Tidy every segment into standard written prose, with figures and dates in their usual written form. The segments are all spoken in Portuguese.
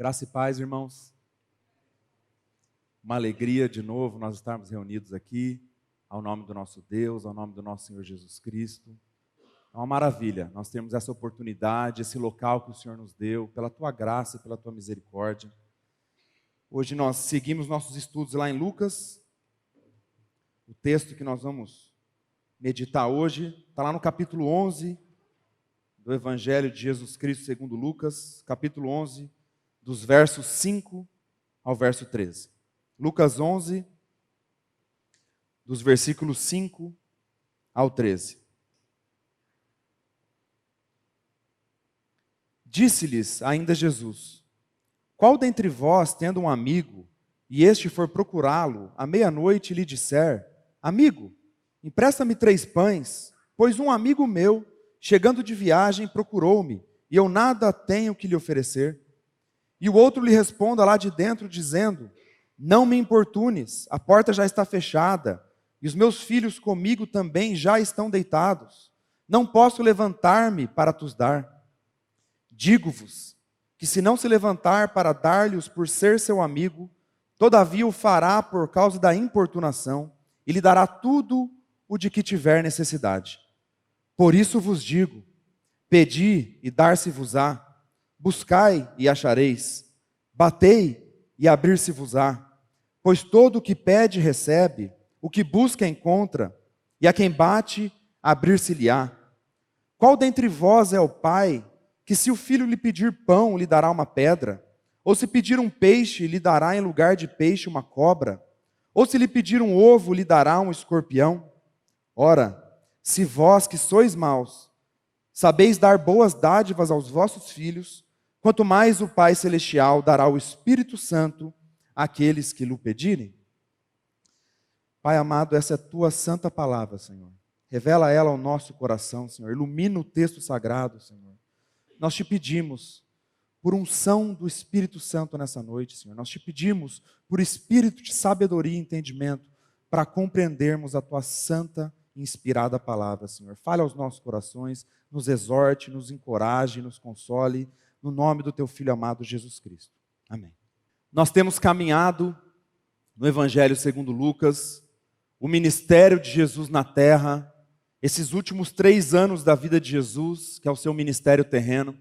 Graça e paz, irmãos. Uma alegria de novo nós estarmos reunidos aqui, ao nome do nosso Deus, ao nome do nosso Senhor Jesus Cristo. É uma maravilha nós temos essa oportunidade, esse local que o Senhor nos deu, pela Tua graça e pela Tua misericórdia. Hoje nós seguimos nossos estudos lá em Lucas. O texto que nós vamos meditar hoje está lá no capítulo 11 do Evangelho de Jesus Cristo segundo Lucas, capítulo 11, dos versos 5 ao verso 13. Lucas 11, dos versículos 5 ao 13. Disse-lhes ainda Jesus: qual dentre vós, tendo um amigo, e este for procurá-lo, à meia-noite lhe disser: amigo, empresta-me 3 pães, pois um amigo meu, chegando de viagem, procurou-me, e eu nada tenho que lhe oferecer. E o outro lhe responda lá de dentro, dizendo: não me importunes, a porta já está fechada, e os meus filhos comigo também já estão deitados. Não posso levantar-me para tos dar. Digo-vos que se não se levantar para dar-lhes por ser seu amigo, todavia o fará por causa da importunação, e lhe dará tudo o de que tiver necessidade. Por isso vos digo: pedi e dar-se-vos-á, buscai e achareis, batei e abrir-se-vos-á. Pois todo o que pede recebe, o que busca encontra, e a quem bate, abrir-se-lhe-á. Qual dentre vós é o pai, que se o filho lhe pedir pão, lhe dará uma pedra? Ou se pedir um peixe, lhe dará em lugar de peixe uma cobra? Ou se lhe pedir um ovo, lhe dará um escorpião? Ora, se vós que sois maus, sabeis dar boas dádivas aos vossos filhos, quanto mais o Pai Celestial dará o Espírito Santo àqueles que lhe pedirem. Pai amado, essa é a Tua santa palavra, Senhor. Revela ela ao nosso coração, Senhor. Ilumina o texto sagrado, Senhor. Nós te pedimos por unção do Espírito Santo nessa noite, Senhor. Nós te pedimos por espírito de sabedoria e entendimento para compreendermos a Tua santa e inspirada palavra, Senhor. Fale aos nossos corações, nos exorte, nos encoraje, nos console, no nome do Teu Filho amado Jesus Cristo. Amém. Nós temos caminhado no Evangelho segundo Lucas, o ministério de Jesus na terra, esses últimos 3 anos da vida de Jesus, que é o seu ministério terreno.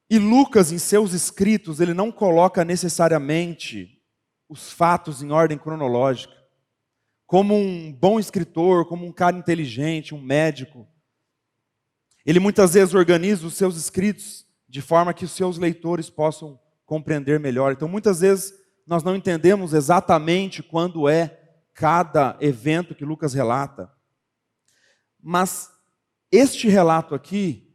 E Lucas, em seus escritos, ele não coloca necessariamente os fatos em ordem cronológica. Como um bom escritor, como um cara inteligente, um médico, ele muitas vezes organiza os seus escritos de forma que os seus leitores possam compreender melhor. Então, muitas vezes, nós não entendemos exatamente quando é cada evento que Lucas relata. Mas este relato aqui,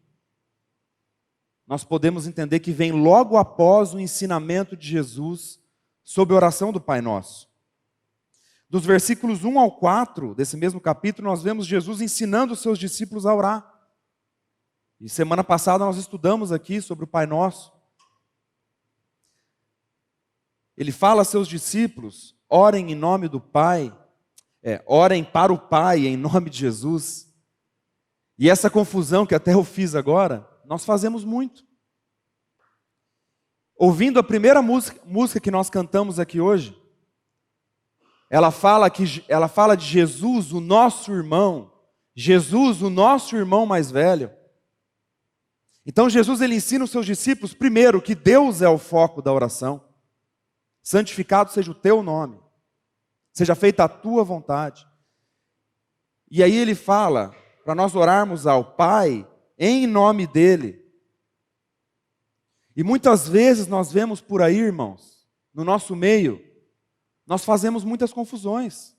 nós podemos entender que vem logo após o ensinamento de Jesus sobre a oração do Pai Nosso. Dos versículos 1 ao 4 desse mesmo capítulo, nós vemos Jesus ensinando os seus discípulos a orar. E semana passada nós estudamos aqui sobre o Pai Nosso. Ele fala a seus discípulos: orem em nome do Pai, orem para o Pai em nome de Jesus. E essa confusão que até eu fiz agora, nós fazemos muito. Ouvindo a primeira música que nós cantamos aqui hoje, ela fala de Jesus, o nosso irmão. Jesus, o nosso irmão mais velho. Então Jesus ele ensina os seus discípulos, primeiro, que Deus é o foco da oração. Santificado seja o teu nome. Seja feita a tua vontade. E aí ele fala para nós orarmos ao Pai em nome dele. E muitas vezes nós vemos por aí, irmãos, no nosso meio, nós fazemos muitas confusões.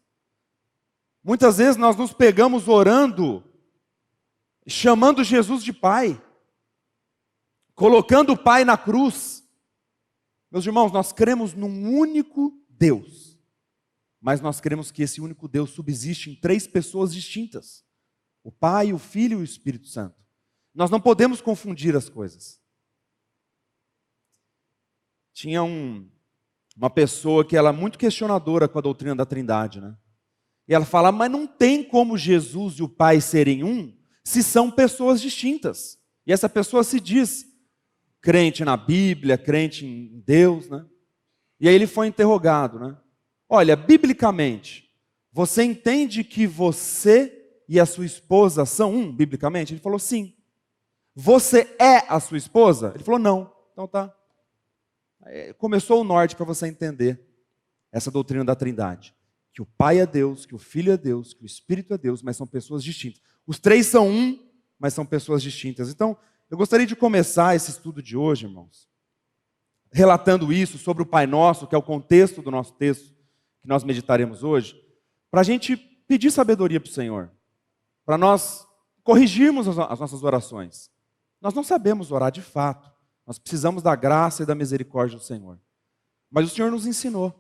Muitas vezes nós nos pegamos orando, chamando Jesus de Pai, colocando o Pai na cruz. Meus irmãos, nós cremos num único Deus, mas nós cremos que esse único Deus subsiste em 3 pessoas distintas: o Pai, o Filho e o Espírito Santo. Nós não podemos confundir as coisas. Tinha uma pessoa que ela é muito questionadora com a doutrina da Trindade, né? E ela fala: mas não tem como Jesus e o Pai serem um se são pessoas distintas. E essa pessoa se diz crente na Bíblia, crente em Deus, né? E aí ele foi interrogado, né? Olha, biblicamente, você entende que você e a sua esposa são um, biblicamente? Ele falou sim. Você é a sua esposa? Ele falou não. Então tá. Começou o norte para você entender essa doutrina da Trindade. Que o Pai é Deus, que o Filho é Deus, que o Espírito é Deus, mas são pessoas distintas. Os três são um, mas são pessoas distintas. Então, eu gostaria de começar esse estudo de hoje, irmãos, relatando isso sobre o Pai Nosso, que é o contexto do nosso texto que nós meditaremos hoje, para a gente pedir sabedoria para o Senhor, para nós corrigirmos as nossas orações. Nós não sabemos orar de fato, nós precisamos da graça e da misericórdia do Senhor. Mas o Senhor nos ensinou.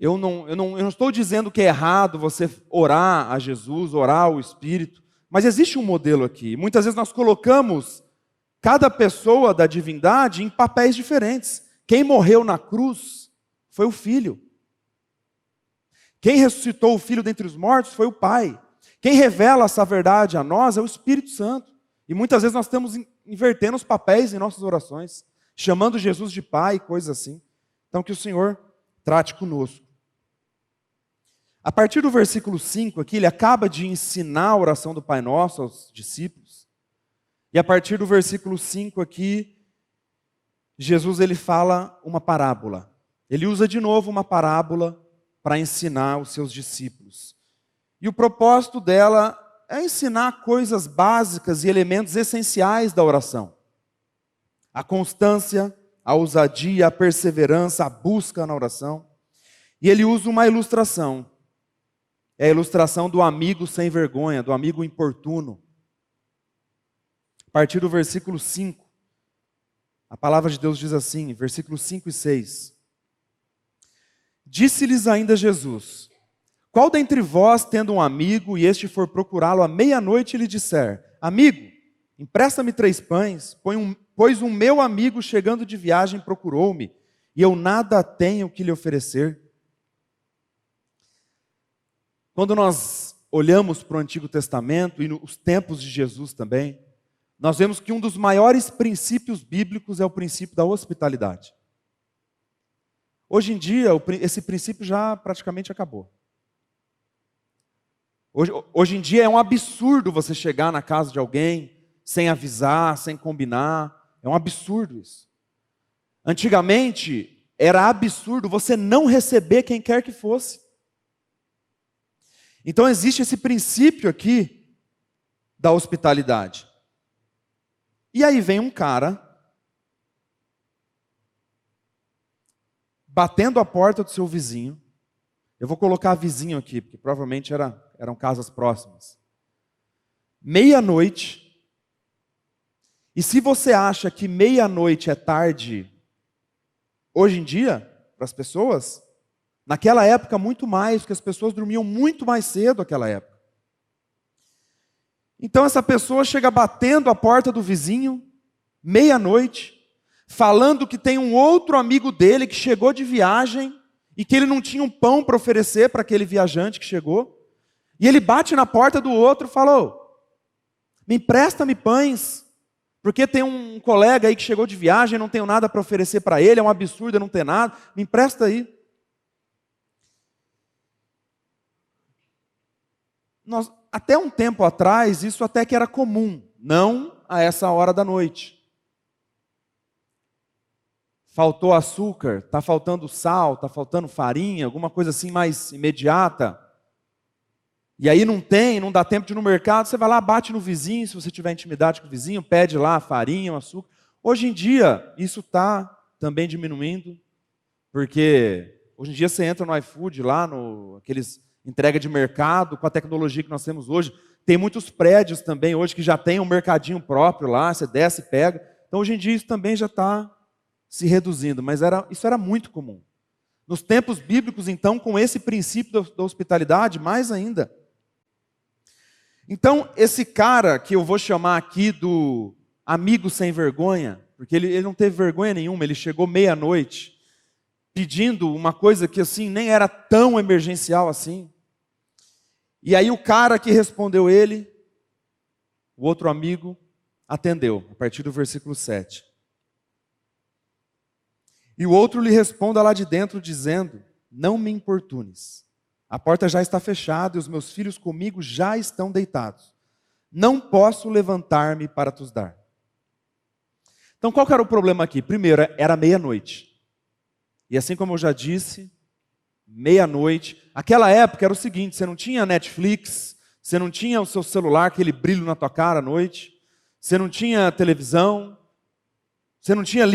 Eu não estou dizendo que é errado você orar a Jesus, orar ao Espírito, mas existe um modelo aqui. Muitas vezes nós colocamos cada pessoa da divindade em papéis diferentes. Quem morreu na cruz foi o Filho. Quem ressuscitou o Filho dentre os mortos foi o Pai. Quem revela essa verdade a nós é o Espírito Santo. E muitas vezes nós estamos invertendo os papéis em nossas orações, chamando Jesus de Pai, coisas assim. Então que o Senhor trate conosco. A partir do versículo 5 aqui, ele acaba de ensinar a oração do Pai Nosso aos discípulos. E a partir do versículo 5 aqui, Jesus ele fala uma parábola. Ele usa de novo uma parábola para ensinar os seus discípulos. E o propósito dela é ensinar coisas básicas e elementos essenciais da oração. A constância, a ousadia, a perseverança, a busca na oração. E ele usa uma ilustração. É a ilustração do amigo sem vergonha, do amigo importuno. A partir do versículo 5, a palavra de Deus diz assim, versículos 5 e 6. Disse-lhes ainda Jesus: qual dentre vós, tendo um amigo, e este for procurá-lo à meia-noite e lhe disser: amigo, empresta-me 3 pães, pois um meu amigo chegando de viagem procurou-me, e eu nada tenho que lhe oferecer? Quando nós olhamos para o Antigo Testamento e nos tempos de Jesus também, nós vemos que um dos maiores princípios bíblicos é o princípio da hospitalidade. Hoje em dia, esse princípio já praticamente acabou. Hoje em dia é um absurdo você chegar na casa de alguém sem avisar, sem combinar. É um absurdo isso. Antigamente, era absurdo você não receber quem quer que fosse. Então existe esse princípio aqui da hospitalidade. E aí vem um cara batendo a porta do seu vizinho. Eu vou colocar vizinho aqui, porque provavelmente eram casas próximas. Meia-noite. E se você acha que meia-noite é tarde, hoje em dia, para as pessoas, naquela época muito mais, porque as pessoas dormiam muito mais cedo naquela época. Então essa pessoa chega batendo a porta do vizinho, meia-noite, falando que tem um outro amigo dele que chegou de viagem e que ele não tinha um pão para oferecer para aquele viajante que chegou. E ele bate na porta do outro e falou: me empresta-me pães, porque tem um colega aí que chegou de viagem, não tenho nada para oferecer para ele, é um absurdo eu não ter nada, me empresta aí. Até um tempo atrás, isso até que era comum, não a essa hora da noite. Faltou açúcar, está faltando sal, está faltando farinha, alguma coisa assim mais imediata. E aí não dá tempo de ir no mercado, você vai lá, bate no vizinho, se você tiver intimidade com o vizinho, pede lá a farinha, o açúcar. Hoje em dia, isso está também diminuindo, porque hoje em dia você entra no iFood lá, aqueles entrega de mercado, com a tecnologia que nós temos hoje. Tem muitos prédios também hoje que já tem um mercadinho próprio lá, você desce e pega. Então hoje em dia isso também já está se reduzindo, mas isso era muito comum. Nos tempos bíblicos, então, com esse princípio da hospitalidade, mais ainda. Então, esse cara que eu vou chamar aqui do amigo sem vergonha, porque ele não teve vergonha nenhuma, ele chegou meia-noite, pedindo uma coisa que assim nem era tão emergencial assim. E aí o cara que respondeu ele, o outro amigo, atendeu, a partir do versículo 7. E o outro lhe responda lá de dentro, dizendo: não me importunes. A porta já está fechada e os meus filhos comigo já estão deitados. Não posso levantar-me para te dar. Então, qual que era o problema aqui? Primeiro, era meia-noite. E assim como eu já disse, meia-noite. Aquela época era o seguinte: você não tinha Netflix, você não tinha o seu celular, aquele brilho na tua cara à noite, você não tinha televisão, você não tinha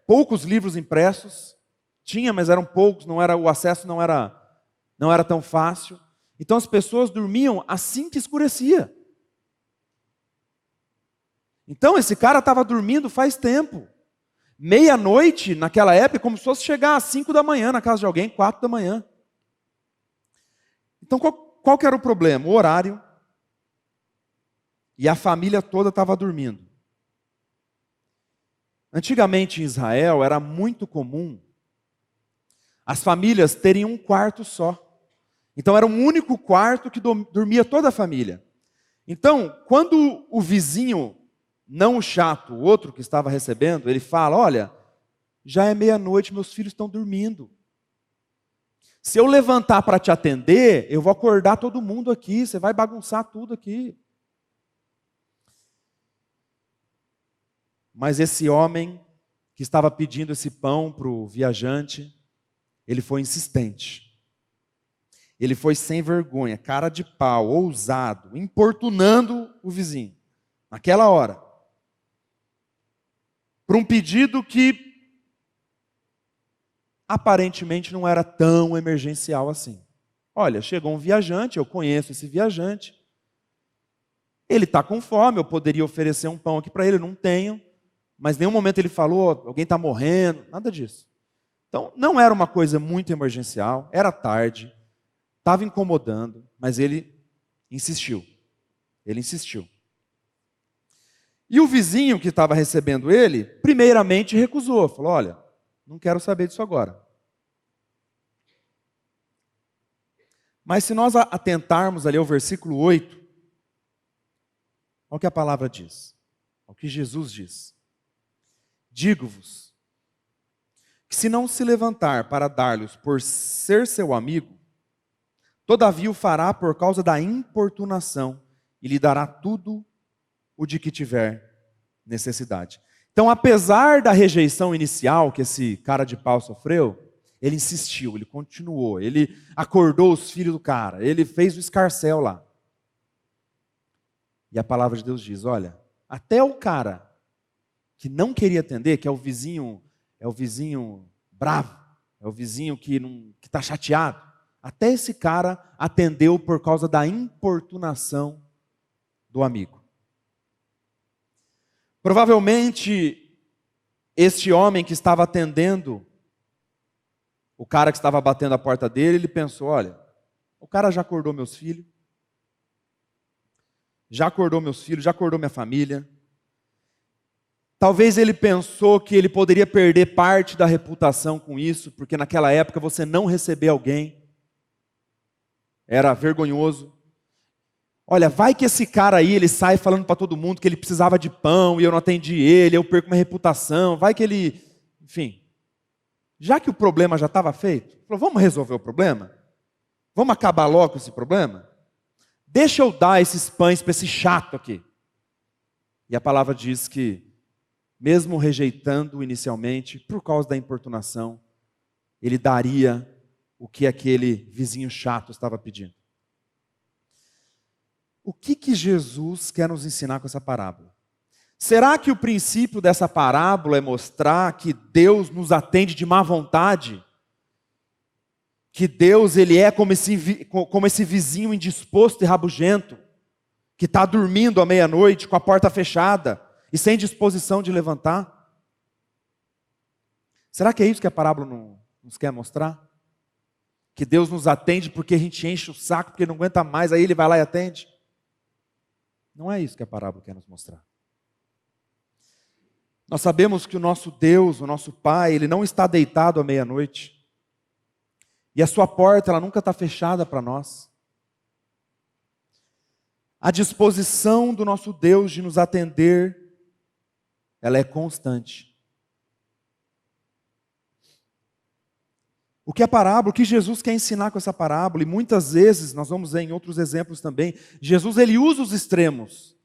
poucos livros impressos. Tinha, mas eram poucos, o acesso não era tão fácil. Então as pessoas dormiam assim que escurecia. Então esse cara estava dormindo faz tempo. Meia-noite, naquela época, como se fosse chegar às 5 da manhã na casa de alguém, 4 da manhã. Então qual que era o problema? O horário. E a família toda estava dormindo. Antigamente em Israel era muito comum as famílias terem um quarto só. Então era um único quarto que dormia toda a família. Então, quando o vizinho, não o chato, o outro que estava recebendo, ele fala: olha, já é meia-noite, meus filhos estão dormindo. Se eu levantar para te atender, eu vou acordar todo mundo aqui, você vai bagunçar tudo aqui. Mas esse homem que estava pedindo esse pão para o viajante, ele foi insistente. Ele foi sem vergonha, cara de pau, ousado, importunando o vizinho, naquela hora. Para um pedido que aparentemente não era tão emergencial assim. Olha, chegou um viajante, eu conheço esse viajante. Ele está com fome, eu poderia oferecer um pão aqui para ele, não tenho. Mas em nenhum momento ele falou: alguém está morrendo, nada disso. Então, não era uma coisa muito emergencial, era tarde, estava incomodando, mas ele insistiu. Ele insistiu. E o vizinho que estava recebendo ele, primeiramente recusou, falou: olha, não quero saber disso agora. Mas se nós atentarmos ali ao versículo 8, olha o que a palavra diz, olha o que Jesus diz. Digo-vos que se não se levantar para dar-lhes por ser seu amigo, todavia o fará por causa da importunação e lhe dará tudo o de que tiver necessidade. Então, apesar da rejeição inicial que esse cara de pau sofreu, ele insistiu, ele continuou, ele acordou os filhos do cara, ele fez o escarcéu lá. E a palavra de Deus diz: olha, até o cara que não queria atender, que é o vizinho bravo, é o vizinho que está chateado, até esse cara atendeu por causa da importunação do amigo. Provavelmente, este homem que estava atendendo o cara que estava batendo a porta dele, ele pensou: olha, o cara já acordou meus filhos, já acordou minha família. Talvez ele pensou que ele poderia perder parte da reputação com isso, porque naquela época você não receber alguém era vergonhoso. Olha, vai que esse cara aí, ele sai falando para todo mundo que ele precisava de pão e eu não atendi ele, eu perco minha reputação, vai que ele... Enfim, já que o problema já estava feito, falou: vamos resolver o problema? Vamos acabar logo com esse problema? Deixa eu dar esses pães para esse chato aqui. E a palavra diz que, mesmo rejeitando inicialmente, por causa da importunação, ele daria o que aquele vizinho chato estava pedindo. O que Jesus quer nos ensinar com essa parábola? Será que o princípio dessa parábola é mostrar que Deus nos atende de má vontade? Que Deus, ele é como esse vizinho indisposto e rabugento, que está dormindo à meia-noite com a porta fechada e sem disposição de levantar? Será que é isso que a parábola nos quer mostrar? Que Deus nos atende porque a gente enche o saco, porque não aguenta mais, aí Ele vai lá e atende? Não é isso que a parábola quer nos mostrar. Nós sabemos que o nosso Deus, o nosso Pai, Ele não está deitado à meia-noite. E a sua porta, ela nunca está fechada para nós. A disposição do nosso Deus de nos atender, ela é constante. O que a parábola, o que Jesus quer ensinar com essa parábola, e muitas vezes, nós vamos ver em outros exemplos também, Jesus ele usa os extremos,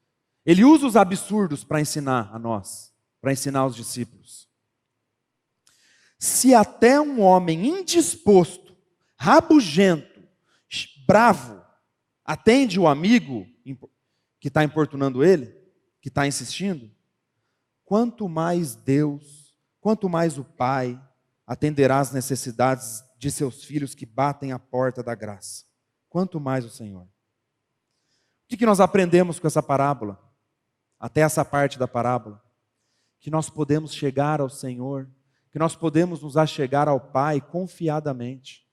ele usa os absurdos para ensinar a nós, para ensinar aos discípulos. Se até um homem indisposto, rabugento, bravo, atende o amigo que está importunando ele, que está insistindo, quanto mais Deus, quanto mais o Pai atenderá às necessidades de seus filhos que batem à porta da graça. Quanto mais o Senhor. O que nós aprendemos com essa parábola? Até essa parte da parábola. Que nós podemos chegar ao Senhor, que nós podemos nos achegar ao Pai confiadamente,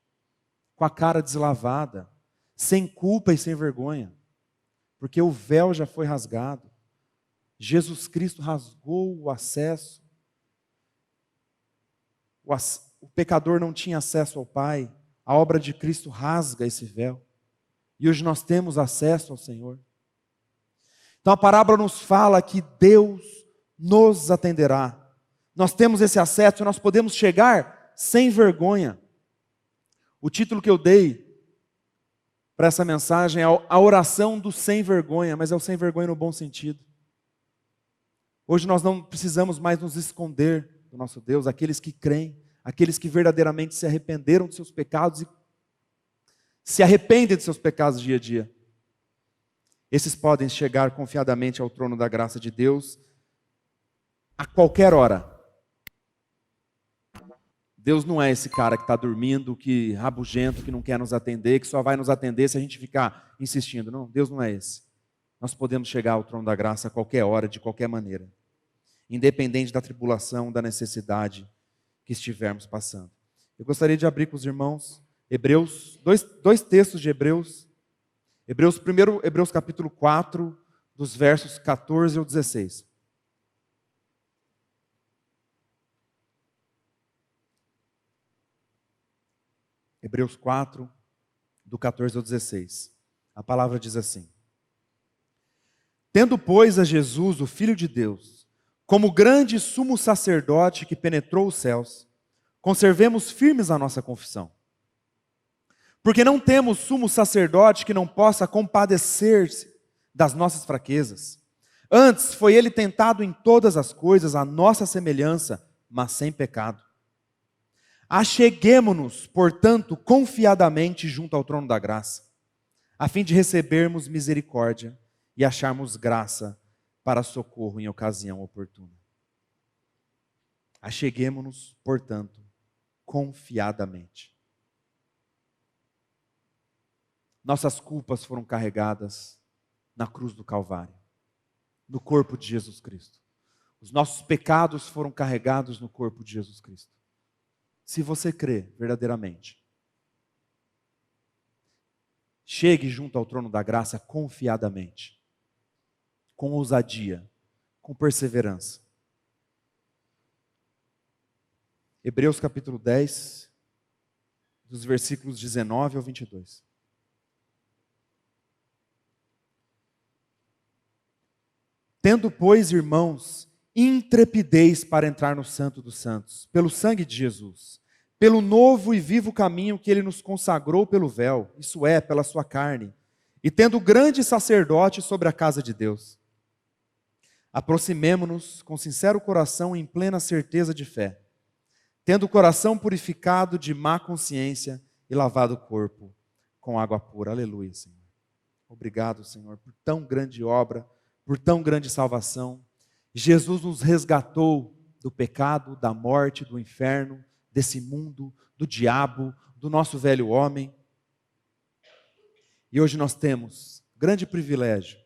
com a cara deslavada, sem culpa e sem vergonha, porque o véu já foi rasgado. Jesus Cristo rasgou o acesso. O pecador não tinha acesso ao Pai. A obra de Cristo rasga esse véu. E hoje nós temos acesso ao Senhor. Então a parábola nos fala que Deus nos atenderá. Nós temos esse acesso e nós podemos chegar sem vergonha. O título que eu dei para essa mensagem é a oração do sem vergonha, mas é o sem vergonha no bom sentido. Hoje nós não precisamos mais nos esconder do nosso Deus, aqueles que creem, aqueles que verdadeiramente se arrependeram de seus pecados e se arrependem de seus pecados dia a dia. Esses podem chegar confiadamente ao trono da graça de Deus a qualquer hora. Deus não é esse cara que está dormindo, que rabugento, que não quer nos atender, que só vai nos atender se a gente ficar insistindo. Não, Deus não é esse. Nós podemos chegar ao trono da graça a qualquer hora, de qualquer maneira. Independente da tribulação, da necessidade que estivermos passando. Eu gostaria de abrir com os irmãos Hebreus, dois textos de Hebreus. Hebreus capítulo 4, dos versos 14 ao 16. Hebreus 4, do 14 ao 16. A palavra diz assim: Tendo, pois, a Jesus, o Filho de Deus, como grande sumo sacerdote que penetrou os céus, conservemos firmes a nossa confissão. Porque não temos sumo sacerdote que não possa compadecer-se das nossas fraquezas. Antes foi ele tentado em todas as coisas, à nossa semelhança, mas sem pecado. Acheguemo-nos, portanto, confiadamente junto ao trono da graça, a fim de recebermos misericórdia e acharmos graça para socorro em ocasião oportuna. Acheguemo-nos, portanto, confiadamente. Nossas culpas foram carregadas na cruz do Calvário, no corpo de Jesus Cristo. Os nossos pecados foram carregados no corpo de Jesus Cristo. Se você crê verdadeiramente, chegue junto ao trono da graça confiadamente, com ousadia, com perseverança. Hebreus capítulo 10, dos versículos 19 ao 22. Tendo, pois, irmãos, intrepidez para entrar no Santo dos Santos, pelo sangue de Jesus, pelo novo e vivo caminho que ele nos consagrou pelo véu, isso é, pela sua carne, e tendo grande sacerdote sobre a casa de Deus. Aproximemo-nos com sincero coração em plena certeza de fé, tendo o coração purificado de má consciência e lavado o corpo com água pura. Aleluia, Senhor. Obrigado, Senhor, por tão grande obra, por tão grande salvação. Jesus nos resgatou do pecado, da morte, do inferno, desse mundo, do diabo, do nosso velho homem. E hoje nós temos grande privilégio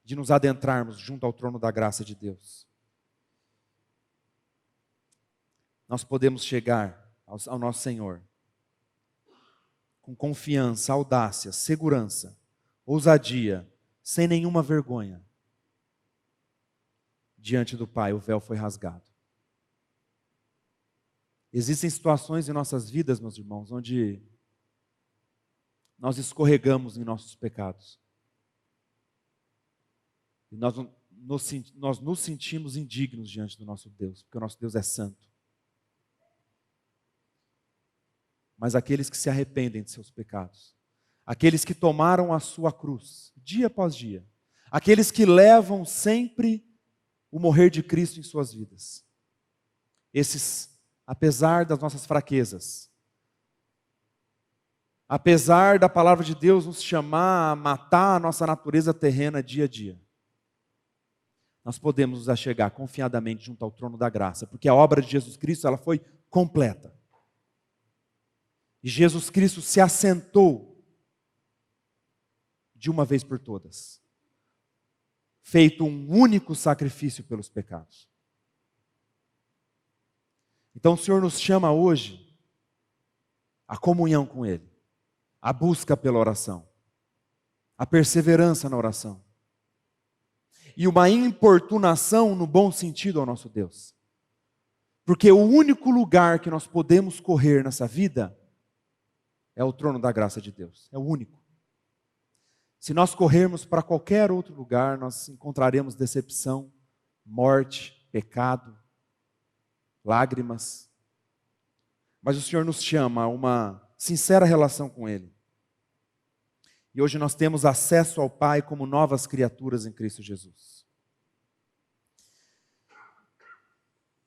de nos adentrarmos junto ao trono da graça de Deus. Nós podemos chegar ao nosso Senhor com confiança, audácia, segurança, ousadia, sem nenhuma vergonha. Diante do Pai, o véu foi rasgado. Existem situações em nossas vidas, meus irmãos, onde nós escorregamos em nossos pecados. E nós nos sentimos indignos diante do nosso Deus, porque o nosso Deus é santo. mas aqueles que se arrependem de seus pecados. Aqueles que tomaram a sua cruz, dia após dia. Aqueles que levam sempre o morrer de Cristo em suas vidas. Esses, apesar das nossas fraquezas, apesar da palavra de Deus nos chamar a matar a nossa natureza terrena dia a dia, nós podemos nos achegar confiadamente junto ao trono da graça, porque a obra de Jesus Cristo ela foi completa. E Jesus Cristo se assentou de uma vez por todas, feito um único sacrifício pelos pecados. Então o Senhor nos chama hoje à comunhão com Ele, à busca pela oração, à perseverança na oração, e uma importunação no bom sentido ao nosso Deus. Porque o único lugar que nós podemos correr nessa vida é o trono da graça de Deus. É o único. Se nós corrermos para qualquer outro lugar, nós encontraremos decepção, morte, pecado, lágrimas. Mas o Senhor nos chama a uma sincera relação com Ele. E hoje nós temos acesso ao Pai como novas criaturas em Cristo Jesus.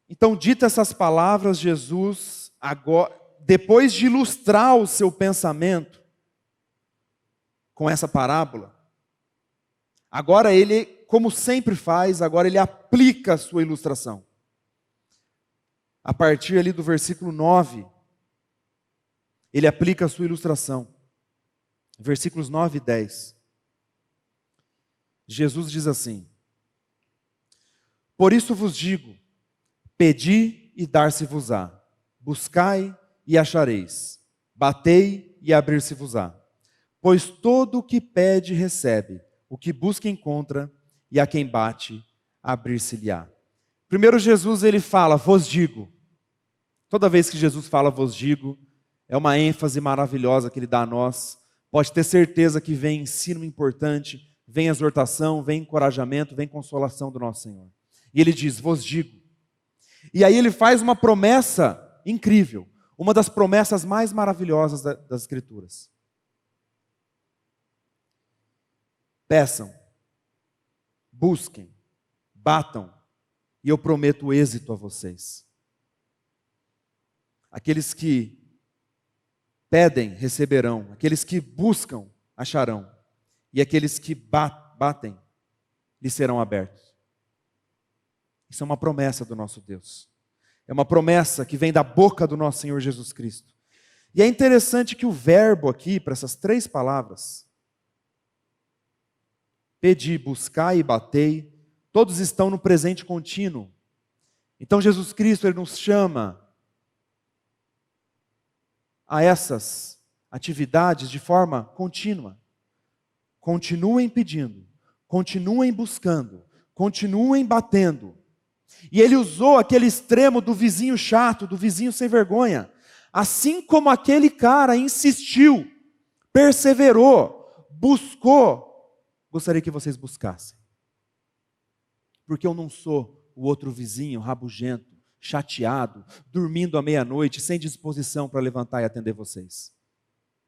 Então, ditas essas palavras, Jesus, agora, depois de ilustrar o seu pensamento com essa parábola, agora ele, como sempre faz, agora ele aplica a sua ilustração. A partir ali do versículo 9, ele aplica a sua ilustração. Versículos 9 e 10. Jesus diz assim: por isso vos digo, pedi e dar-se-vos-á, buscai e achareis, batei e abrir-se-vos-á. Pois todo o que pede recebe, o que busca encontra, e a quem bate, abrir-se-lhe-á. Primeiro Jesus ele fala, vos digo. Toda vez que Jesus fala vos digo, é uma ênfase maravilhosa que ele dá a nós. Pode ter certeza que vem ensino importante, vem exortação, vem encorajamento, vem consolação do nosso Senhor. E ele diz, vos digo. E aí ele faz uma promessa incrível, uma das promessas mais maravilhosas das Escrituras. Peçam, busquem, batam, e eu prometo êxito a vocês. Aqueles que pedem, receberão. Aqueles que buscam, acharão. E aqueles que batem, lhes serão abertos. Isso é uma promessa do nosso Deus. É uma promessa que vem da boca do nosso Senhor Jesus Cristo. E é interessante que o verbo aqui, para essas três palavras, pedi, buscai e batei, todos estão no presente contínuo. Então Jesus Cristo, Ele nos chama a essas atividades de forma contínua. Continuem pedindo, continuem buscando, continuem batendo. E ele usou aquele extremo do vizinho chato, do vizinho sem vergonha. Assim como aquele cara insistiu, perseverou, buscou, gostaria que vocês buscassem. Porque eu não sou o outro vizinho rabugento, chateado, dormindo à meia-noite, sem disposição para levantar e atender vocês.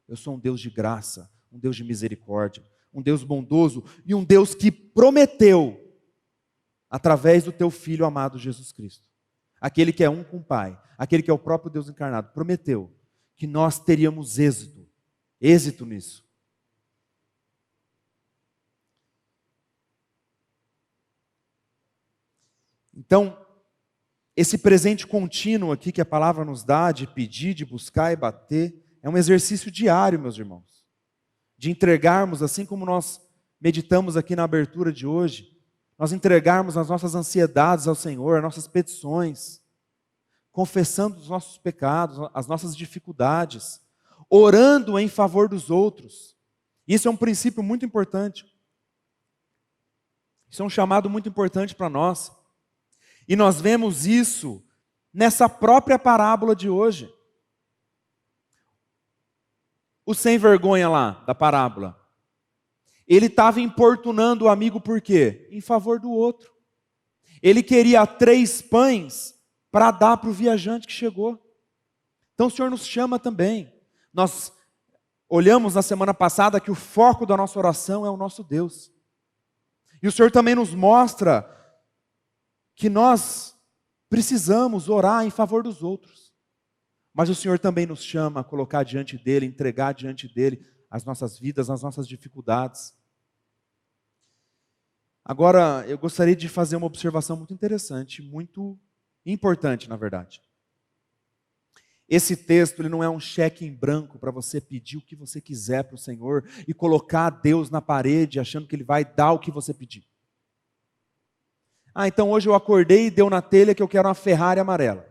Eu sou um Deus de graça, um Deus de misericórdia, um Deus bondoso e um Deus que prometeu, através do teu Filho amado Jesus Cristo, aquele que é um com o Pai, aquele que é o próprio Deus encarnado, prometeu que nós teríamos êxito nisso. Então, esse presente contínuo aqui que a palavra nos dá, de pedir, de buscar e bater, é um exercício diário, meus irmãos. De entregarmos, assim como nós meditamos aqui na abertura de hoje, nós entregarmos as nossas ansiedades ao Senhor, as nossas petições, confessando os nossos pecados, as nossas dificuldades, orando em favor dos outros. Isso é um princípio muito importante. Isso é um chamado muito importante para nós. E nós vemos isso nessa própria parábola de hoje. O sem vergonha lá da parábola, ele estava importunando o amigo por quê? Em favor do outro. Ele queria 3 pães para dar para o viajante que chegou. Então o Senhor nos chama também Nós olhamos na semana passada que o foco da nossa oração é o nosso Deus. E o Senhor também nos mostra que nós precisamos orar em favor dos outros. Mas o Senhor também nos chama a colocar diante dEle, entregar diante dEle as nossas vidas, as nossas dificuldades. Agora, eu gostaria de fazer uma observação muito interessante, muito importante, na verdade. Esse texto ele não é um cheque em branco para você pedir o que você quiser para o Senhor e colocar Deus na parede achando que Ele vai dar o que você pedir. Então hoje eu acordei e deu na telha que eu quero uma Ferrari amarela.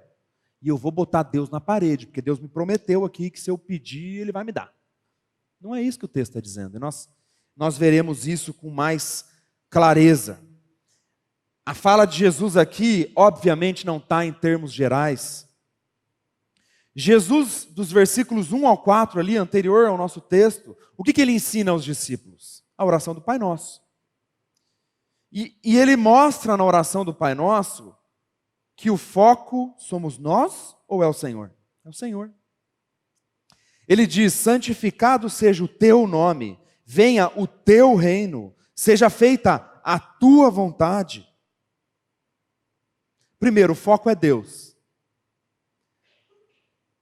E eu vou botar Deus na parede, porque Deus me prometeu aqui que se eu pedir, Ele vai me dar. Não é isso que o texto está dizendo. E nós veremos isso com mais clareza. A fala de Jesus aqui, obviamente, não está em termos gerais. Jesus, dos versículos 1 ao 4, ali, anterior ao nosso texto, o que ele ensina aos discípulos? A oração do Pai Nosso. E ele mostra na oração do Pai Nosso que o foco somos nós ou é o Senhor? É o Senhor. Ele diz: santificado seja o teu nome, venha o teu reino, seja feita a tua vontade. Primeiro, o foco é Deus.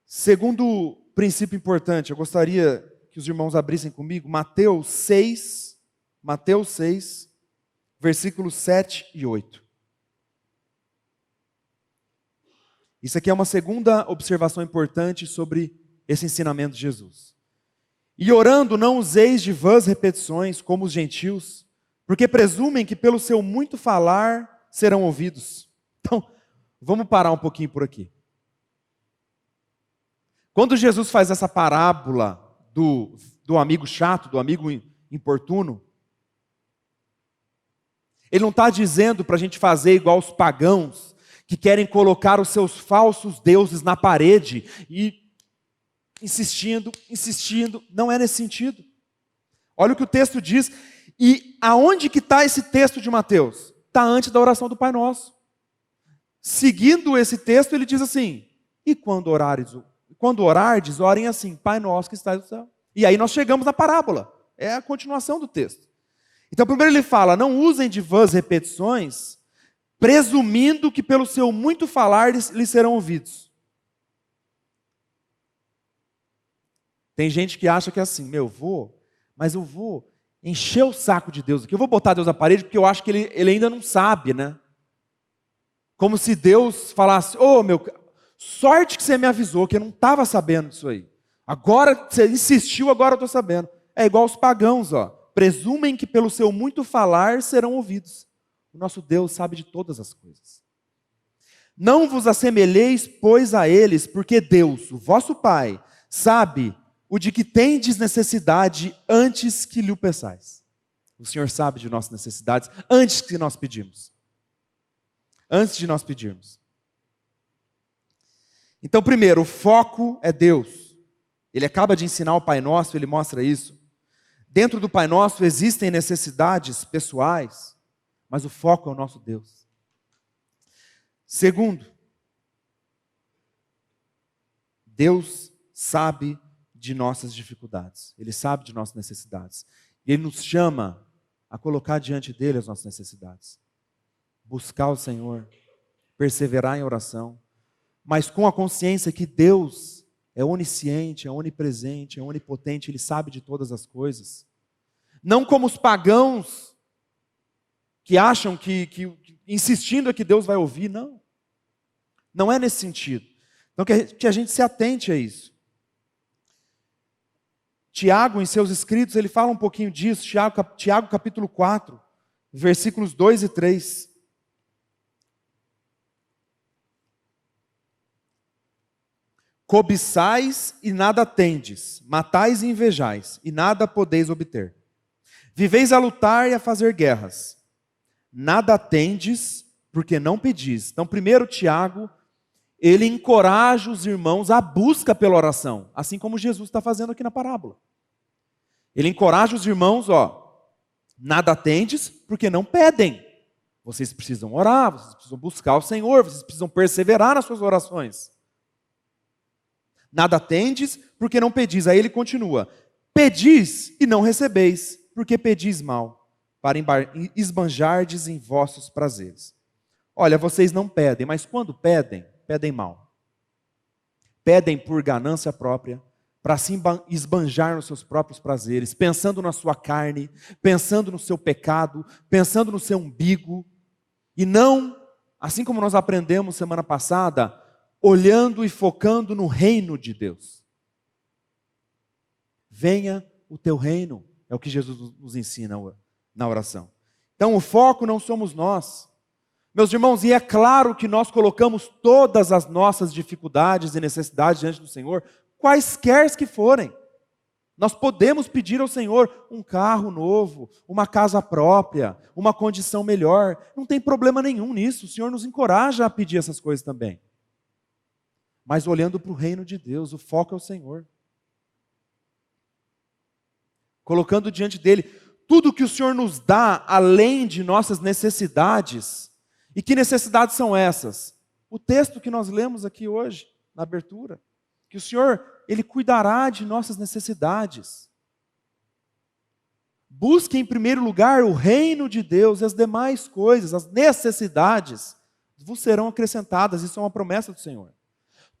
Segundo princípio importante, eu gostaria que os irmãos abrissem comigo Mateus 6, versículos 7 e 8. Isso aqui é uma segunda observação importante sobre esse ensinamento de Jesus. E orando, não useis de vãs repetições, como os gentios, porque presumem que pelo seu muito falar serão ouvidos. Então, vamos parar um pouquinho por aqui. Quando Jesus faz essa parábola do amigo chato, do amigo importuno, Ele não está dizendo para a gente fazer igual os pagãos, que querem colocar os seus falsos deuses na parede e insistindo, não é nesse sentido. Olha o que o texto diz, e aonde que está esse texto de Mateus? Está antes da oração do Pai Nosso. Seguindo esse texto, ele diz assim: e quando orardes, orem assim: Pai Nosso que estás no céu. E aí nós chegamos na parábola, é a continuação do texto. Então primeiro ele fala: não usem de vãs repetições, presumindo que pelo seu muito falar lhes serão ouvidos. Tem gente que acha que é assim: eu vou encher o saco de Deus aqui, eu vou botar Deus na parede porque eu acho que ele ainda não sabe, né? Como se Deus falasse: sorte que você me avisou, que eu não estava sabendo disso aí. Agora, você insistiu, agora eu estou sabendo. É igual os pagãos, presumem que pelo seu muito falar serão ouvidos. O nosso Deus sabe de todas as coisas. Não vos assemelheis, pois, a eles, porque Deus, o vosso Pai, sabe o de que tendes necessidade antes que lhe o peçais. O Senhor sabe de nossas necessidades antes que nós pedimos. Antes de nós pedirmos. Então, primeiro, o foco é Deus. Ele acaba de ensinar o Pai Nosso, ele mostra isso. Dentro do Pai Nosso existem necessidades pessoais, mas o foco é o nosso Deus. Segundo, Deus sabe de nossas dificuldades. Ele sabe de nossas necessidades. E Ele nos chama a colocar diante dele as nossas necessidades. Buscar o Senhor, perseverar em oração, mas com a consciência que Deus é onisciente, é onipresente, é onipotente, Ele sabe de todas as coisas. Não como os pagãos que acham que insistindo é que Deus vai ouvir, não. Não é nesse sentido. Então que a gente se atente a isso. Tiago, em seus escritos, ele fala um pouquinho disso. Tiago capítulo 4, versículos 2 e 3. Cobiçais e nada tendes, matais e invejais, e nada podeis obter. Viveis a lutar e a fazer guerras. Nada tendes, porque não pedis. Então, primeiro Tiago, ele encoraja os irmãos à busca pela oração, assim como Jesus está fazendo aqui na parábola. Ele encoraja os irmãos, nada tendes, porque não pedem. Vocês precisam orar, vocês precisam buscar o Senhor, vocês precisam perseverar nas suas orações. Nada tendes, porque não pedis. Aí ele continua: pedis e não recebeis, porque pedis mal, para esbanjardes em vossos prazeres. Olha, vocês não pedem, mas quando pedem, pedem mal. Pedem por ganância própria, para se esbanjar nos seus próprios prazeres, pensando na sua carne, pensando no seu pecado, pensando no seu umbigo, e não, assim como nós aprendemos semana passada, olhando e focando no reino de Deus. Venha o teu reino, é o que Jesus nos ensina na oração. Então o foco não somos nós. Meus irmãos, e é claro que nós colocamos todas as nossas dificuldades e necessidades diante do Senhor, quaisquer que forem. Nós podemos pedir ao Senhor um carro novo, uma casa própria, uma condição melhor. Não tem problema nenhum nisso. O Senhor nos encoraja a pedir essas coisas também. Mas olhando para o reino de Deus, o foco é o Senhor. Colocando diante dele tudo que o Senhor nos dá, além de nossas necessidades. E que necessidades são essas? O texto que nós lemos aqui hoje, na abertura. Que o Senhor, Ele cuidará de nossas necessidades. Busque em primeiro lugar o reino de Deus e as demais coisas, as necessidades, vos serão acrescentadas. Isso é uma promessa do Senhor.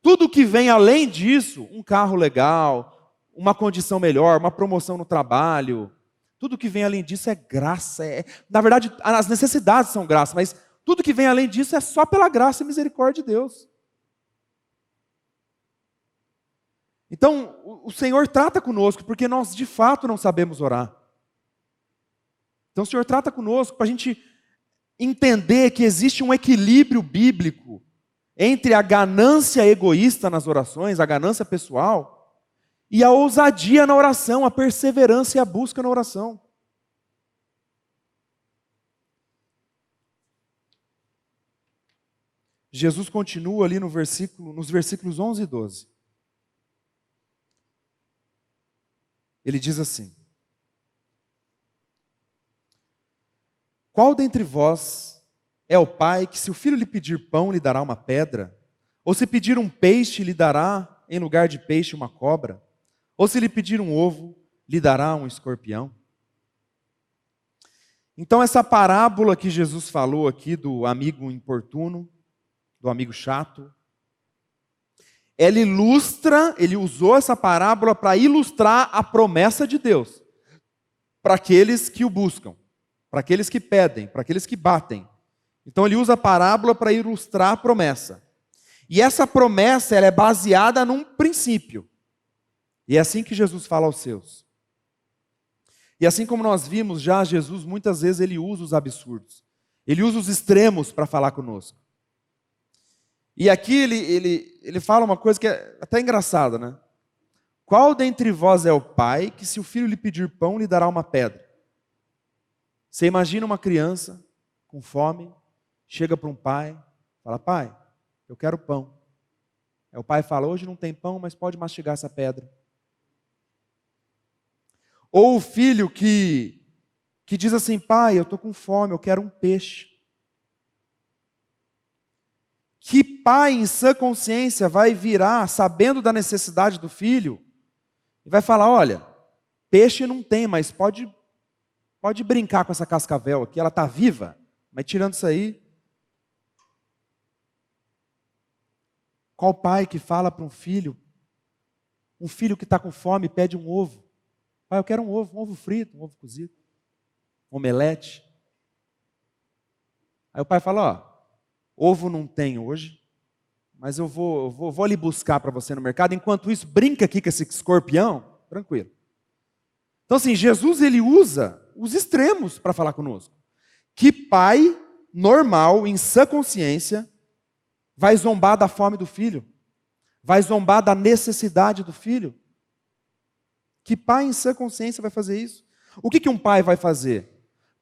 Tudo que vem além disso, um carro legal, uma condição melhor, uma promoção no trabalho, tudo que vem além disso é graça. Na verdade, as necessidades são graça, mas tudo que vem além disso é só pela graça e misericórdia de Deus. Então, o Senhor trata conosco, porque nós de fato não sabemos orar. Então o Senhor trata conosco para a gente entender que existe um equilíbrio bíblico entre a ganância egoísta nas orações, a ganância pessoal, e a ousadia na oração, a perseverança e a busca na oração. Jesus continua ali nos versículos 11 e 12. Ele diz assim: qual dentre vós é o pai que, se o filho lhe pedir pão, lhe dará uma pedra? Ou se pedir um peixe, lhe dará em lugar de peixe uma cobra? Ou se lhe pedir um ovo, lhe dará um escorpião? Então essa parábola que Jesus falou aqui do amigo importuno, do amigo chato, ele usou essa parábola para ilustrar a promessa de Deus para aqueles que o buscam, para aqueles que pedem, para aqueles que batem. Então ele usa a parábola para ilustrar a promessa. E essa promessa ela é baseada num princípio. E é assim que Jesus fala aos seus. E assim como nós vimos já, Jesus muitas vezes ele usa os absurdos. Ele usa os extremos para falar conosco. E aqui ele fala uma coisa que é até engraçada, né? Qual dentre vós é o pai que, se o filho lhe pedir pão, lhe dará uma pedra? Você imagina uma criança com fome, chega para um pai, fala: pai, eu quero pão. Aí o pai fala: hoje não tem pão, mas pode mastigar essa pedra. Ou o filho que diz assim: pai, eu estou com fome, eu quero um peixe. Que pai em sã consciência vai virar, sabendo da necessidade do filho, e vai falar: olha, peixe não tem, mas pode brincar com essa cascavel aqui, ela está viva, mas tirando isso aí. Qual pai que fala para um filho que está com fome pede um ovo? Pai, eu quero um ovo frito, um ovo cozido, um omelete. Aí o pai fala: ó, ovo não tem hoje, mas eu vou ali buscar para você no mercado. Enquanto isso, brinca aqui com esse escorpião, tranquilo. Então assim, Jesus ele usa os extremos para falar conosco. Que pai normal, em sã consciência, vai zombar da fome do filho? Vai zombar da necessidade do filho? Que pai em sã consciência vai fazer isso? O que um pai vai fazer?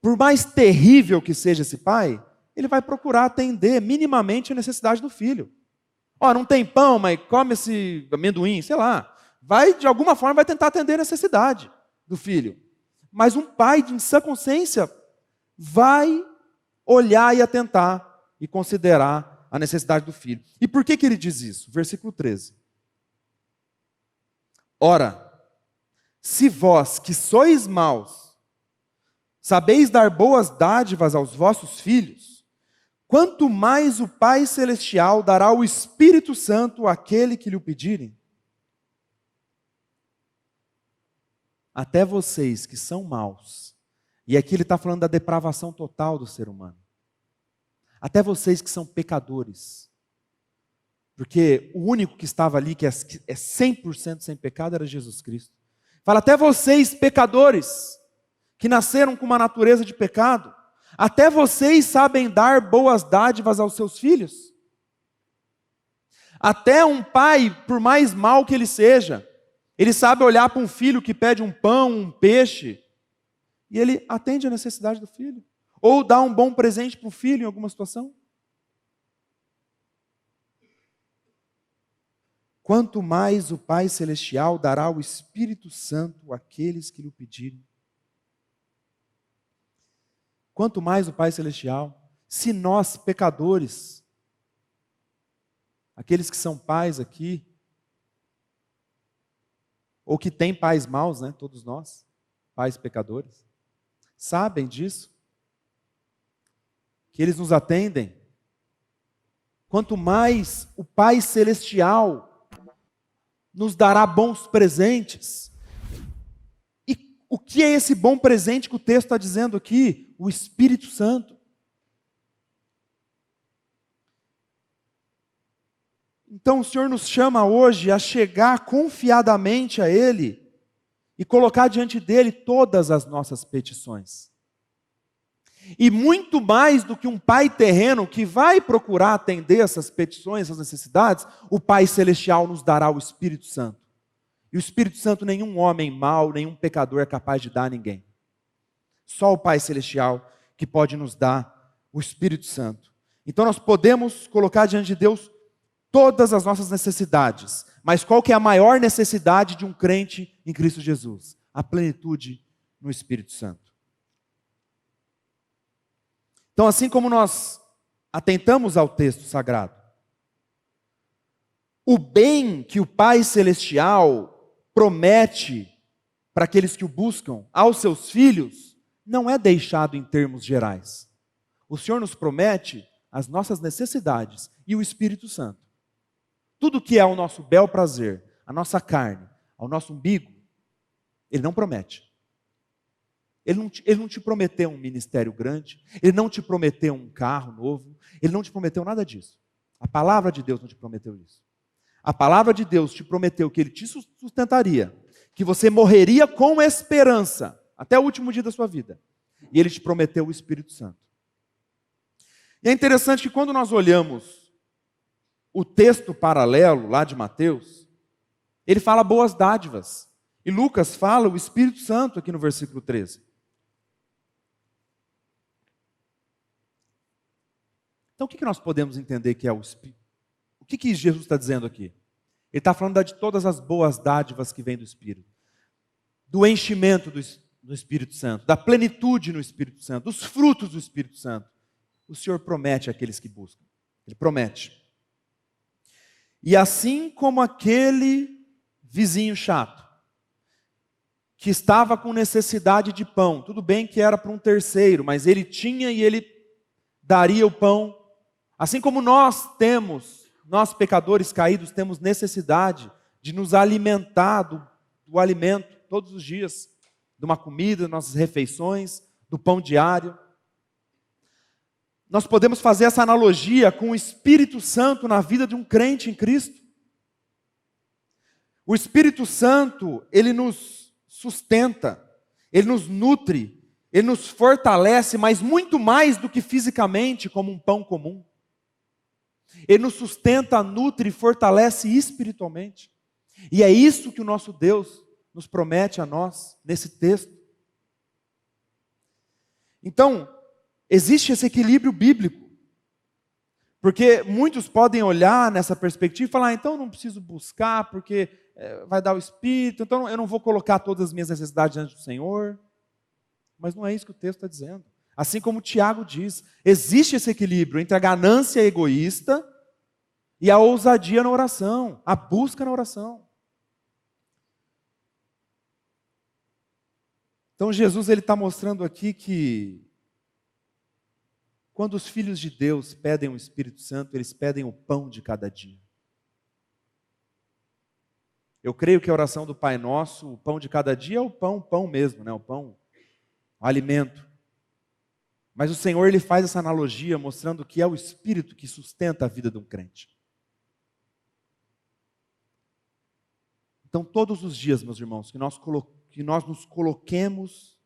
Por mais terrível que seja esse pai, ele vai procurar atender minimamente a necessidade do filho. Ó, não tem pão, mas come esse amendoim, sei lá. De alguma forma, vai tentar atender a necessidade do filho. Mas um pai de sã consciência vai olhar e atentar e considerar a necessidade do filho. E por que ele diz isso? Versículo 13. Ora, se vós que sois maus, sabeis dar boas dádivas aos vossos filhos, quanto mais o Pai Celestial dará o Espírito Santo àquele que lhe o pedirem. Até vocês que são maus, e aqui ele está falando da depravação total do ser humano, até vocês que são pecadores, porque o único que estava ali, que é 100% sem pecado, era Jesus Cristo. Fala, até vocês pecadores, que nasceram com uma natureza de pecado, até vocês sabem dar boas dádivas aos seus filhos. Até um pai, por mais mau que ele seja, ele sabe olhar para um filho que pede um pão, um peixe, e ele atende a necessidade do filho. Ou dá um bom presente para o filho em alguma situação. Quanto mais o Pai Celestial dará o Espírito Santo àqueles que lhe o pedirem. Quanto mais o Pai Celestial, se nós, pecadores, aqueles que são pais aqui, ou que têm pais maus, né? Todos nós, pais pecadores, sabem disso, que eles nos atendem, quanto mais o Pai Celestial nos dará bons presentes. E o que é esse bom presente que o texto está dizendo aqui? O Espírito Santo. Então o Senhor nos chama hoje a chegar confiadamente a Ele e colocar diante dEle todas as nossas petições. E muito mais do que um pai terreno que vai procurar atender essas petições, essas necessidades, o Pai Celestial nos dará o Espírito Santo. E o Espírito Santo nenhum homem mau, nenhum pecador é capaz de dar a ninguém. Só o Pai Celestial que pode nos dar o Espírito Santo. Então nós podemos colocar diante de Deus todas as nossas necessidades. Mas qual que é a maior necessidade de um crente em Cristo Jesus? A plenitude no Espírito Santo. Então, assim como nós atentamos ao texto sagrado, o bem que o Pai Celestial promete para aqueles que o buscam, aos seus filhos, não é deixado em termos gerais. O Senhor nos promete as nossas necessidades e o Espírito Santo. Tudo que é ao nosso bel prazer, à nossa carne, ao nosso umbigo, Ele não promete. Ele não te prometeu um ministério grande, Ele não te prometeu um carro novo, Ele não te prometeu nada disso. A palavra de Deus não te prometeu isso. A palavra de Deus te prometeu que Ele te sustentaria, que você morreria com esperança, até o último dia da sua vida. E Ele te prometeu o Espírito Santo. E é interessante que quando nós olhamos o texto paralelo lá de Mateus, ele fala boas dádivas. E Lucas fala o Espírito Santo aqui no versículo 13. Então o que nós podemos entender que é o Espírito? O que Jesus está dizendo aqui? Ele está falando de todas as boas dádivas que vêm do Espírito. Do enchimento do Espírito Santo, da plenitude no Espírito Santo, dos frutos do Espírito Santo. O Senhor promete àqueles que buscam. Ele promete. E assim como aquele vizinho chato, que estava com necessidade de pão, tudo bem que era para um terceiro, mas ele tinha e ele daria o pão. Assim como nós pecadores caídos, temos necessidade de nos alimentar do alimento todos os dias, de uma comida, das nossas refeições, do pão diário. Nós podemos fazer essa analogia com o Espírito Santo na vida de um crente em Cristo. O Espírito Santo, ele nos sustenta, ele nos nutre, ele nos fortalece, mas muito mais do que fisicamente, como um pão comum. Ele nos sustenta, nutre e fortalece espiritualmente. E é isso que o nosso Deus nos promete a nós, nesse texto. Então, existe esse equilíbrio bíblico. Porque muitos podem olhar nessa perspectiva e falar, então eu não preciso buscar, porque vai dar o Espírito, então eu não vou colocar todas as minhas necessidades diante do Senhor. Mas não é isso que o texto está dizendo. Assim como o Tiago diz, existe esse equilíbrio entre a ganância egoísta e a ousadia na oração, a busca na oração. Então Jesus ele está mostrando aqui que quando os filhos de Deus pedem o Espírito Santo, eles pedem o pão de cada dia. Eu creio que a oração do Pai Nosso, o pão de cada dia é o pão mesmo, né? O pão, o alimento. Mas o Senhor ele faz essa analogia mostrando que é o Espírito que sustenta a vida de um crente. Então todos os dias, meus irmãos, que nós nos coloquemos,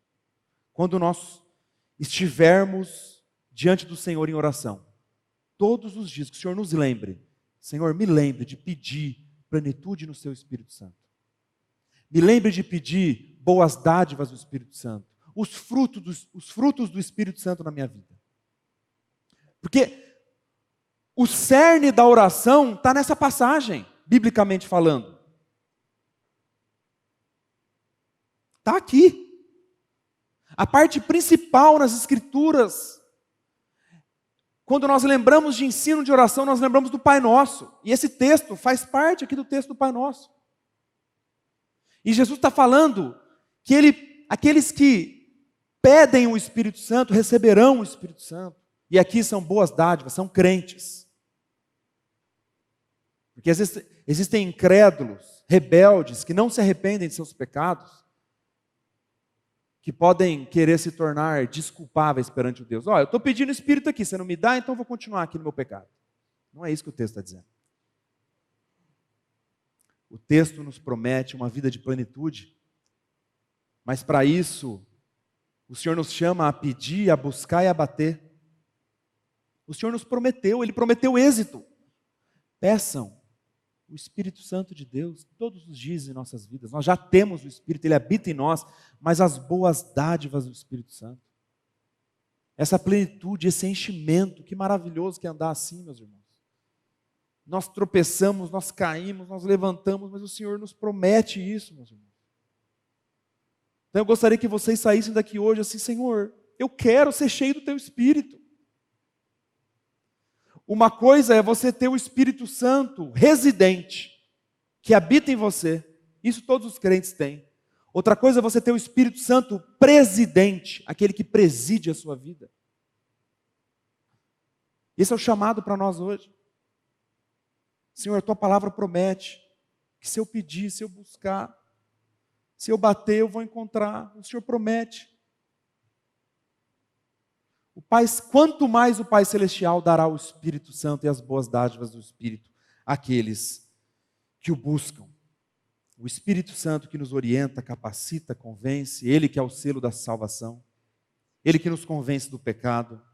quando nós estivermos diante do Senhor em oração, todos os dias, que o Senhor nos lembre, Senhor, me lembre de pedir plenitude no seu Espírito Santo. Me lembre de pedir boas dádivas do Espírito Santo. Os frutos do Espírito Santo na minha vida. Porque o cerne da oração está nessa passagem, biblicamente falando. Está aqui. A parte principal nas Escrituras, quando nós lembramos de ensino de oração, nós lembramos do Pai Nosso. E esse texto faz parte aqui do texto do Pai Nosso. E Jesus está falando que aqueles que pedem o Espírito Santo receberão o Espírito Santo. E aqui são boas dádivas, são crentes. Porque existem incrédulos, rebeldes, que não se arrependem de seus pecados, que podem querer se tornar desculpáveis perante o Deus. Eu estou pedindo o Espírito aqui, você não me dá, então eu vou continuar aqui no meu pecado. Não é isso que o texto está dizendo. O texto nos promete uma vida de plenitude, mas para isso, o Senhor nos chama a pedir, a buscar e a bater. O Senhor nos prometeu, Ele prometeu êxito. Peçam o Espírito Santo de Deus todos os dias em nossas vidas. Nós já temos o Espírito, Ele habita em nós, mas as boas dádivas do Espírito Santo. Essa plenitude, esse enchimento, que maravilhoso que é andar assim, meus irmãos. Nós tropeçamos, nós caímos, nós levantamos, mas o Senhor nos promete isso, meus irmãos. Então eu gostaria que vocês saíssem daqui hoje assim, Senhor, eu quero ser cheio do Teu Espírito. Uma coisa é você ter o Espírito Santo residente, que habita em você. Isso todos os crentes têm. Outra coisa é você ter o Espírito Santo presidente, aquele que preside a sua vida. Esse é o chamado para nós hoje. Senhor, a Tua palavra promete que se eu pedir, se eu buscar, se eu bater, eu vou encontrar. O Senhor promete. Quanto mais o Pai Celestial dará o Espírito Santo e as boas dádivas do Espírito àqueles que o buscam. O Espírito Santo que nos orienta, capacita, convence, Ele que é o selo da salvação, Ele que nos convence do pecado.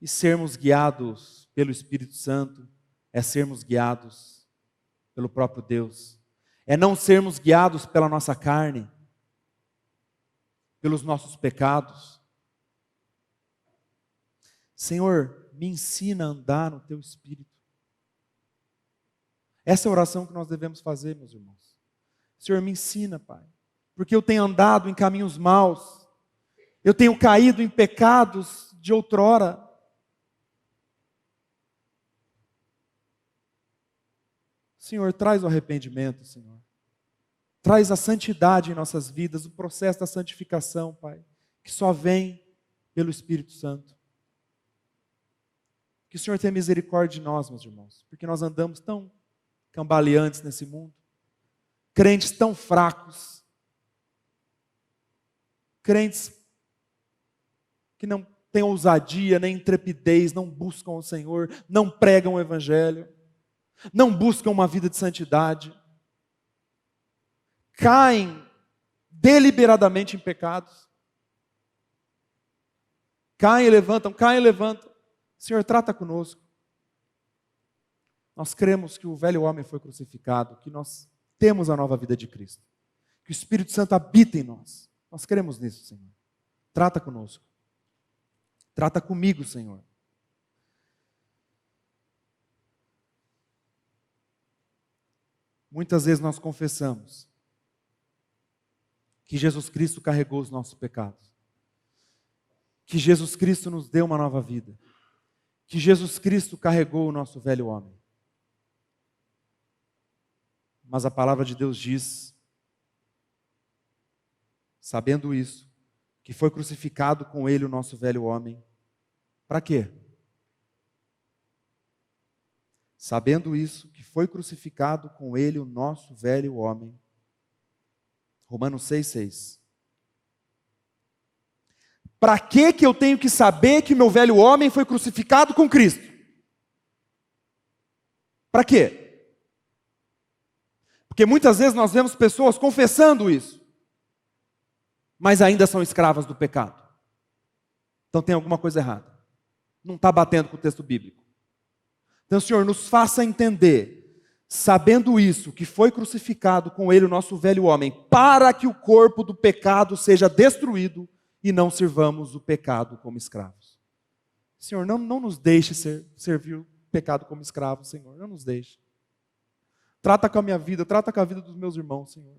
E sermos guiados pelo Espírito Santo é sermos guiados pelo próprio Deus. É não sermos guiados pela nossa carne, pelos nossos pecados. Senhor, me ensina a andar no Teu Espírito. Essa é a oração que nós devemos fazer, meus irmãos. Senhor, me ensina, Pai, porque eu tenho andado em caminhos maus, eu tenho caído em pecados de outrora. Senhor, traz o arrependimento, Senhor. Traz a santidade em nossas vidas, o processo da santificação, Pai, que só vem pelo Espírito Santo. Que o Senhor tenha misericórdia de nós, meus irmãos, porque nós andamos tão cambaleantes nesse mundo, crentes tão fracos, crentes que não têm ousadia, nem intrepidez, não buscam o Senhor, não pregam o Evangelho, não buscam uma vida de santidade, caem deliberadamente em pecados, caem e levantam, Senhor, trata conosco. Nós cremos que o velho homem foi crucificado, que nós temos a nova vida de Cristo, que o Espírito Santo habita em nós. Nós cremos nisso, Senhor. Trata conosco. Trata comigo, Senhor. Muitas vezes nós confessamos que Jesus Cristo carregou os nossos pecados, que Jesus Cristo nos deu uma nova vida, que Jesus Cristo carregou o nosso velho homem. Mas a palavra de Deus diz Sabendo isso, que foi crucificado com ele o nosso velho homem. Para quê? Sabendo isso, que foi crucificado com ele o nosso velho homem. Romanos 6,6. Para que eu tenho que saber que meu velho homem foi crucificado com Cristo? Para quê? Porque muitas vezes nós vemos pessoas confessando isso, mas ainda são escravas do pecado. Então tem alguma coisa errada. Não está batendo com o texto bíblico. Então, Senhor, nos faça entender, sabendo isso, que foi crucificado com ele o nosso velho homem, para que o corpo do pecado seja destruído e não sirvamos o pecado como escravos. Senhor, não nos deixe servir o pecado como escravos, Senhor, não nos deixe. Trata com a minha vida, trata com a vida dos meus irmãos, Senhor.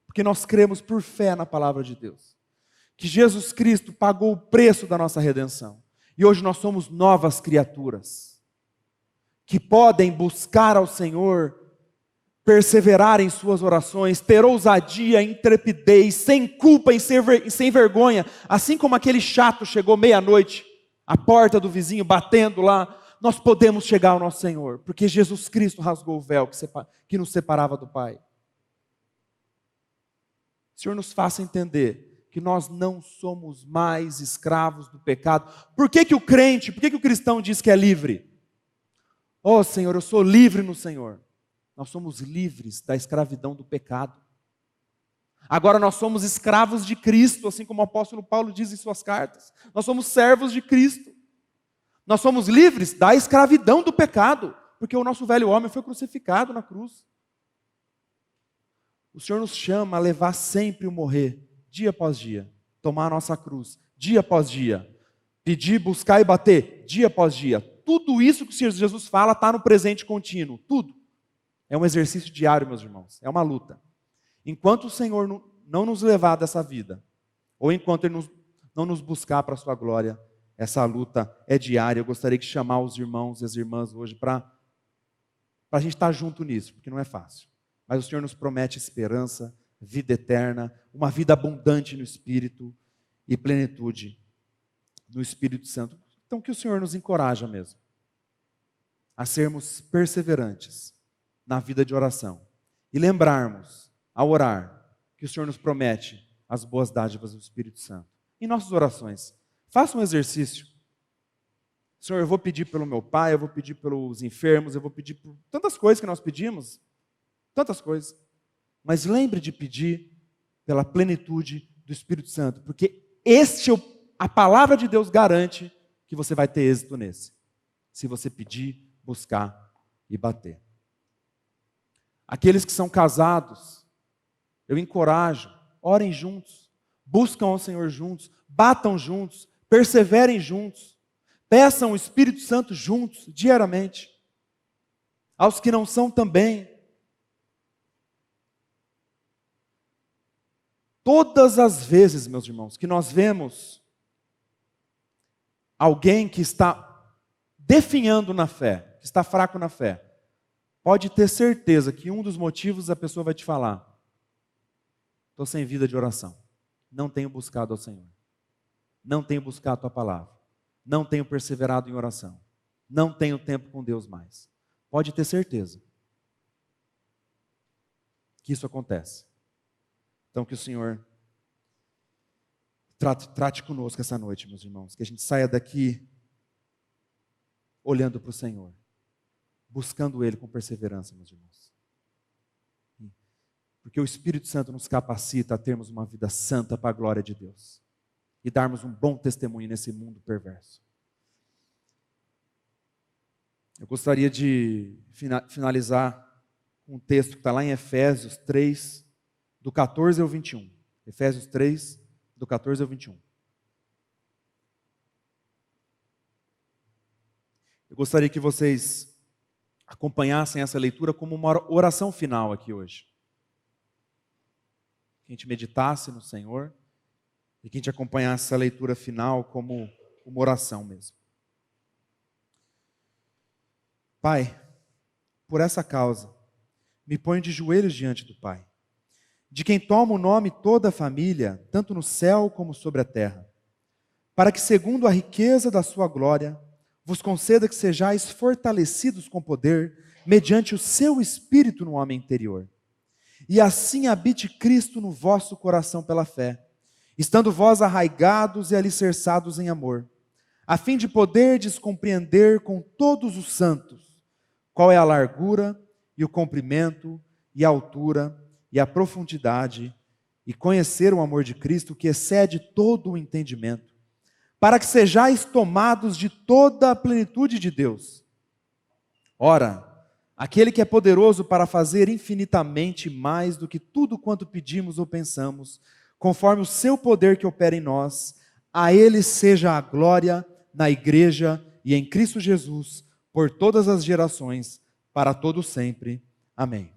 Porque nós cremos por fé na palavra de Deus, que Jesus Cristo pagou o preço da nossa redenção. E hoje nós somos novas criaturas, que podem buscar ao Senhor, perseverar em suas orações, ter ousadia, intrepidez, sem culpa e sem vergonha, assim como aquele chato chegou meia-noite, à porta do vizinho, batendo lá, nós podemos chegar ao nosso Senhor, porque Jesus Cristo rasgou o véu que nos separava do Pai. O Senhor nos faça entender que nós não somos mais escravos do pecado. Por que o crente, por que o cristão diz que é livre? Oh Senhor, eu sou livre no Senhor. Nós somos livres da escravidão do pecado. Agora nós somos escravos de Cristo, assim como o apóstolo Paulo diz em suas cartas. Nós somos servos de Cristo. Nós somos livres da escravidão do pecado, porque o nosso velho homem foi crucificado na cruz. O Senhor nos chama a levar sempre o morrer, dia após dia, tomar a nossa cruz, dia após dia, pedir, buscar e bater, dia após dia. Tudo isso que o Senhor Jesus fala está no presente contínuo, tudo. É um exercício diário, meus irmãos, é uma luta. Enquanto o Senhor não nos levar dessa vida, ou enquanto Ele não nos buscar para a sua glória, essa luta é diária. Eu gostaria de chamar os irmãos e as irmãs hoje para a gente estar junto nisso, porque não é fácil. Mas o Senhor nos promete esperança, vida eterna, uma vida abundante no Espírito e plenitude no Espírito Santo. Então que o Senhor nos encoraja mesmo a sermos perseverantes na vida de oração e lembrarmos, ao orar, que o Senhor nos promete as boas dádivas do Espírito Santo. Em nossas orações, faça um exercício. Senhor, eu vou pedir pelo meu pai, eu vou pedir pelos enfermos, eu vou pedir por tantas coisas que nós pedimos, tantas coisas. Mas lembre de pedir pela plenitude do Espírito Santo, porque a palavra de Deus garante que você vai ter êxito nesse, se você pedir, buscar e bater. Aqueles que são casados, eu encorajo, orem juntos, buscam ao Senhor juntos, batam juntos, perseverem juntos, peçam o Espírito Santo juntos, diariamente. Aos que não são também, todas as vezes, meus irmãos, que nós vemos alguém que está definhando na fé, que está fraco na fé, pode ter certeza que um dos motivos a pessoa vai te falar: estou sem vida de oração, não tenho buscado ao Senhor, não tenho buscado a tua palavra, não tenho perseverado em oração, não tenho tempo com Deus mais. Pode ter certeza que isso acontece. Então que o Senhor trate conosco essa noite, meus irmãos, que a gente saia daqui olhando para o Senhor, buscando Ele com perseverança, meus irmãos. Porque o Espírito Santo nos capacita a termos uma vida santa para a glória de Deus e darmos um bom testemunho nesse mundo perverso. Eu gostaria de finalizar com um texto que está lá em Efésios 3, do 14 ao 21. Efésios 3, do 14 ao 21. Eu gostaria que vocês acompanhassem essa leitura como uma oração final aqui hoje. Que a gente meditasse no Senhor e que a gente acompanhasse essa leitura final como uma oração mesmo. Pai, por essa causa, me ponho de joelhos diante do Pai, de quem toma o nome toda a família, tanto no céu como sobre a terra, para que, segundo a riqueza da sua glória, vos conceda que sejais fortalecidos com poder, mediante o seu Espírito no homem interior. E assim habite Cristo no vosso coração pela fé, estando vós arraigados e alicerçados em amor, a fim de poderdes compreender com todos os santos qual é a largura e o comprimento e a altura e a profundidade, e conhecer o amor de Cristo que excede todo o entendimento, para que sejais tomados de toda a plenitude de Deus. Ora, aquele que é poderoso para fazer infinitamente mais do que tudo quanto pedimos ou pensamos, conforme o seu poder que opera em nós, a ele seja a glória na igreja e em Cristo Jesus, por todas as gerações, para todo sempre. Amém.